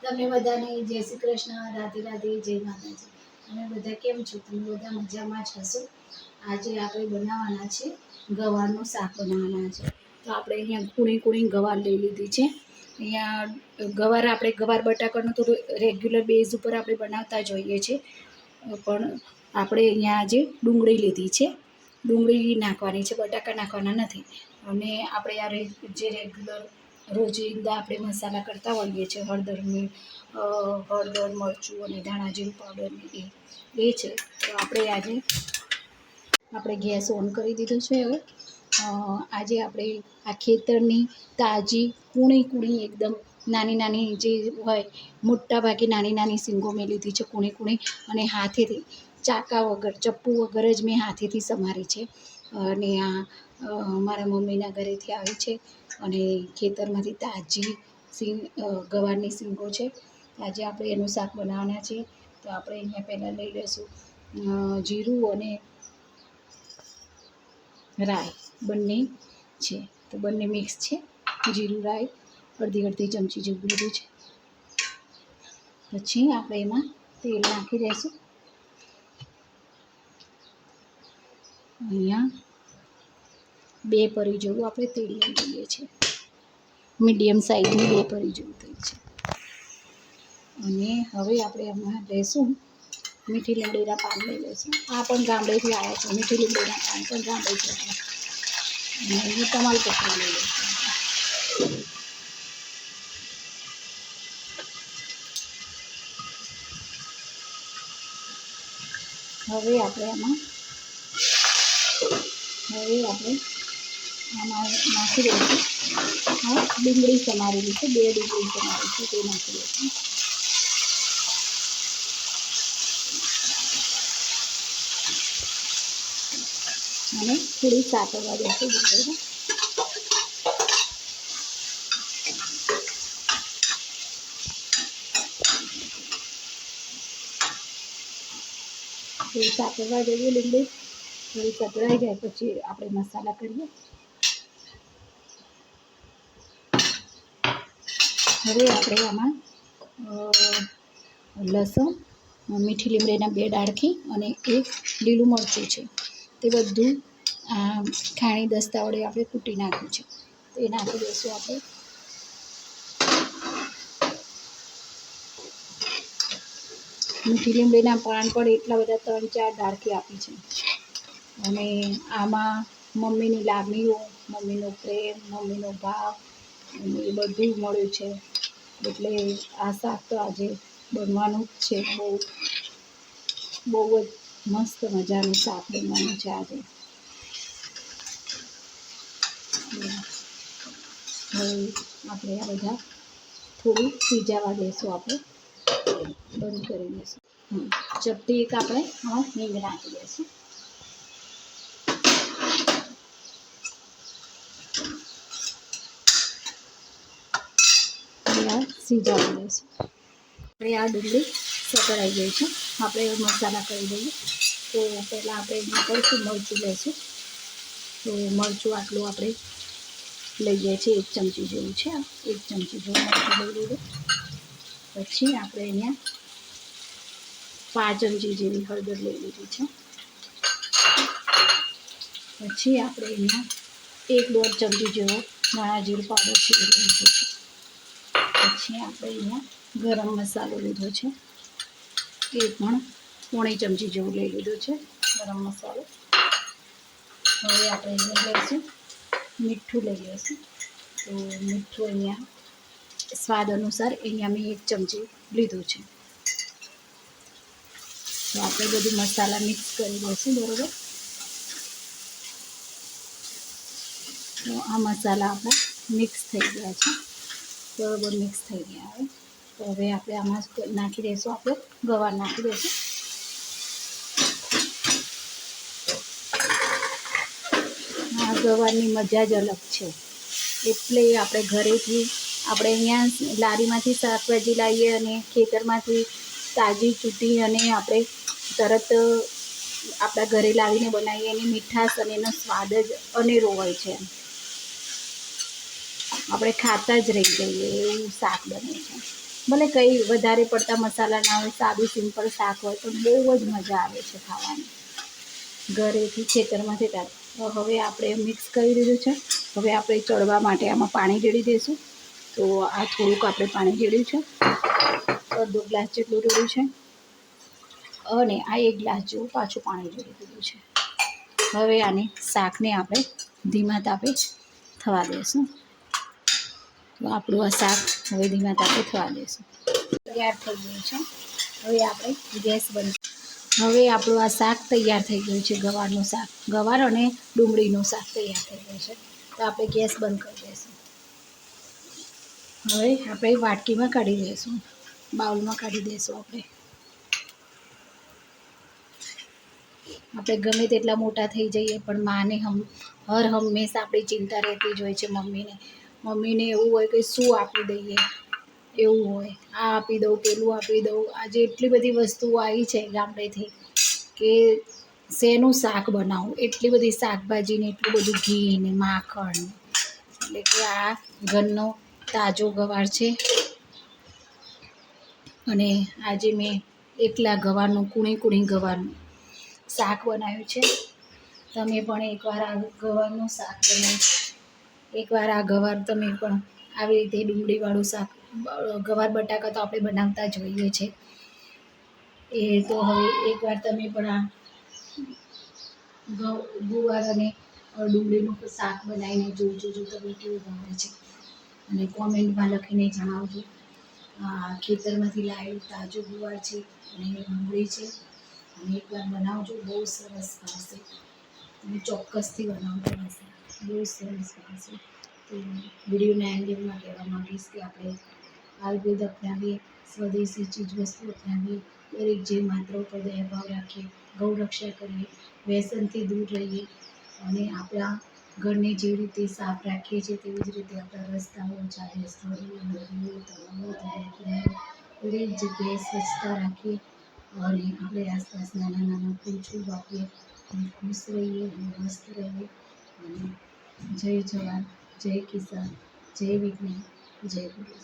તમને બધાને જય શ્રી કૃષ્ણ, રાધે રાધે, જય માતાજી. તમે બધા કેમ છો? તમે બધા મજામાં જ હશો. આજે આપણે બનાવવાના છે ગવારનું શાક બનાવવાના છે. તો આપણે અહીંયા કુણી ગવાર લઈ લીધી છે. અહીંયા ગવાર આપણે ગવાર બટાકાનું તો રેગ્યુલર બેઝ ઉપર આપણે બનાવતા જ હોઈએ છીએ, પણ આપણે અહીંયા આજે ડુંગળી લીધી છે. ડુંગળી નાખવાની છે, બટાકા નાખવાના નથી. અને આપણે આ જે રેગ્યુલર રોજિંદા આપણે મસાલા કરતા હોઈએ છીએ, હળદર, મરચું અને ધાણા જીરું પાવડર એ છે. તો આપણે ગેસ ઓન કરી દીધો છે. હવે આજે આપણે આ ખેતરની તાજી કૂણી એકદમ નાની જે હોય, મોટા ભાગે નાની સિંગો મેં લીધી છે કૂણી, અને હાથેથી ચાકા વગર, ચપ્પુ વગર જ મેં હાથેથી સમારી છે. અને આ મારા મમ્મીના ઘરેથી આવી છે અને ખેતરમાંથી તાજી ગવારની સિંગો છે. આજે આપણે એનું શાક બનાવવાના છે. તો આપણે અહીંયા પહેલાં લઈ લઈશું જીરું અને રાઈ બંને છે. તો બંને મિક્સ છે. જીરું રાઈ અડધી ચમચી જેવું લીધું છે. પછી આપણે એમાં તેલ નાખી દઈશું. અહીંયા 2 પરી જેવું આપણે તેલ લઈ લઈએ છીએ. મીડિયમ સાઈઝની 2 પરી જેવું તેલ છે. અને હવે આપણે એમાં લઈશું મીઠી લીમડીના પાન લઈ લઈશું. આ પણ ગામડેથી આવ્યા છે. મીઠી લીમડીના પાન પણ ગામડેથી આવ્યા. અને અહીં તમાલપત્ર લઈ લઈશું. હવે આપણે આમાં નાખી દઈશું. હા, ડુંગળી સમારેલી છે, 2 ડુંગળી સમારી છે, તે નાખી દઈશું. અને થોડી સાતળવા દઈશું ડુંગળીને. થોડી સાતળવા દઈએ ડુંગળી. થોડી સતળાઈ જાય પછી આપણે મસાલા કરીએ. હવે આપણે આમાં લસણ, મીઠી લીમડીના 2 ડાળખી અને 1 લીલું મરચું છે, તે બધું ખાણી દસ્તા વડે આપણે કૂટી નાખ્યું છે. તે નાખી દઈશું આપણે. મીઠી લીમડીના પાન પણ એટલા બધા 3-4 ડાળખી આપી છે. અને આમાં મમ્મીની લાગણીઓ, મમ્મીનો પ્રેમ, મમ્મીનો ભાવ એ બધું મળ્યું છે. એટલે આ શાક તો આજે બનવાનું જ છે. બહુ જ મસ્ત મજાનું શાક બનવાનું છે આજે. હવે આપણે આ બધા થોડું સિજાવા દઈશું. આપણે બંધ કરી દઈશું. ચપટી એક આપણે હિંગ નાખી દઈશું. સિજાવા દઈશું. આપણે આ ડુંગળી સતળાઈ ગઈ છે. આપણે મસાલા કરી દઈએ. તો પહેલાં આપણે એમાં કરીશું મરચું લઈશું. તો મરચું આટલું આપણે લઈએ છીએ, 1 ચમચી જેવું છે. 1 ચમચી જેવું મરચું લઈ લીધું. પછી આપણે અહીંયા 5 ચમચી જેવી હળદર લઈ લીધી છે. પછી આપણે અહીંયા 1-1.5 ચમચી જેવો ધાણા જીરું પાવડર છે એ લીધો છે. પછી આપણે અહીંયા ગરમ મસાલો લીધો છે, એ પણ 1.5 ચમચી જેવું લઈ લીધો છે ગરમ મસાલો. હવે આપણે લઈ લઈશું મીઠું લઈ લઈશું. તો મીઠું અહીંયા સ્વાદ અનુસાર અહીંયા મેં 1 ચમચી લીધું છે. તો આપણે બધું મસાલા મિક્સ કરી દઈશું. બરાબર. તો આ મસાલા આપણા મિક્સ થઈ ગયા છે. બરાબર મિક્સ થઈ ગયા. તો હવે આપણે આમાં નાખી દઈશું. આપણે ગવાર નાખી દઈશું. આ ગવારની મજા જ અલગ છે. એટલે આપણે ઘરેથી આપણે અહીંયા લારીમાંથી શાકભાજી લાવીએ અને ખેતરમાંથી તાજી ચૂંટી અને આપણે તરત આપણા ઘરે લાવીને બનાવીએ. એની મીઠાશ અને એનો સ્વાદ જ અનેરો હોય છે. આપણે ખાતા જ રહી જઈએ એવું શાક બને છે. ભલે કંઈ વધારે પડતા મસાલા ના હોય, સાદું સિમ્પલ શાક હોય તો બહુ જ મજા આવે છે ખાવાની. ઘરેથી ખેતરમાંથી તાજા. તો હવે આપણે મિક્સ કરી દીધું છે. હવે આપણે ચડવા માટે આમાં પાણી રેડી દઈશું. તો આ થોડુંક આપણે પાણી રેડ્યું છે, અડધો ગ્લાસ જેટલું રેડ્યું છે, અને આ 1 ગ્લાસ જેવું પાછું પાણી રેડી દીધું છે. હવે આને શાકને આપણે ધીમા તાપે થવા દઈશું. તો આપણું આ શાક હવે ધીમા તાપે થવા દઈશું. તૈયાર થઈ ગયું છે. હવે આપણે ગેસ બંધ. હવે આપણું આ શાક તૈયાર થઈ ગયું છે. ગવારનું શાક, ગવાર અને ડુંગળીનું શાક તૈયાર થઈ ગયું છે. તો આપણે ગેસ બંધ કરી દઈશું. હવે આપણે વાટકીમાં કાઢી દઈશું, બાઉલમાં કાઢી દઈશું. આપણે ગમે તેટલા મોટા થઈ જઈએ પણ માને હર હંમેશા આપણી ચિંતા રહેતી જ હોય છે. મમ્મીને એવું હોય કે શું આપી દઈએ, એવું હોય. આ આપી દઉં, પેલું આપી દઉં. આજે એટલી બધી વસ્તુઓ આવી છે ગામડેથી કે શેનું શાક બનાવું, એટલી બધી શાકભાજી ને એટલું બધું ઘી ને માખણ. એટલે કે આ ઘરનો તાજો ગવાર છે. અને આજે મેં એકલા ગવારનું કૂણી ગવારનું શાક બનાવ્યું છે. તમે પણ એકવાર આ ગવારનું શાક બનાવો. એકવાર આ ગવાર તમે પણ આવી રીતે ડુંગળીવાળું શાક, ગવાર બટાકા તો આપણે બનાવતા જ હોઈએ છીએ. એ તો હવે એકવાર તમે પણ આ ગુવાર અને ડુંગળીનું શાક બનાવીને જોજો, તમને કેવું ભાવે છે. અને કોમેન્ટમાં લખીને જણાવજો. ખેતરમાંથી લાવેલું તાજું ગુવાર છે અને ડુંગળી છે. અને એકવાર બનાવજો, બહુ સરસ બનશે. તમે ચોક્કસથી બનાવજો, બહુ સરસ બનશે. તો વિડીયોના એન્ડિંગમાં કહેવા માંગીશ કે આપણે આયુર્વેદ અપનાવીએ, સ્વદેશી ચીજ વસ્તુ અપનાવીએ, દરેક જીવ માત્ર ઉપર દયાભાવ રાખીએ, ગૌ રક્ષા કરીએ, વ્યસનથી દૂર રહીએ, અને આપણા ઘરને જે રીતે સાફ રાખીએ છીએ તેવી જ રીતે આપણા રસ્તાઓ, જાહેર સ્થળો, નદીઓ, તળાવો, દરિયા કિનારે દરેક જગ્યાએ સ્વચ્છતા રાખીએ. અને આપણે આસપાસ નાના ફૂલ છોડ વાવીએ અને ખુશ રહીએ અને મસ્ત રહીએ. અને જય જવાન, જય કિસાન, જય વિજ્ઞાન, જય ગુરુ.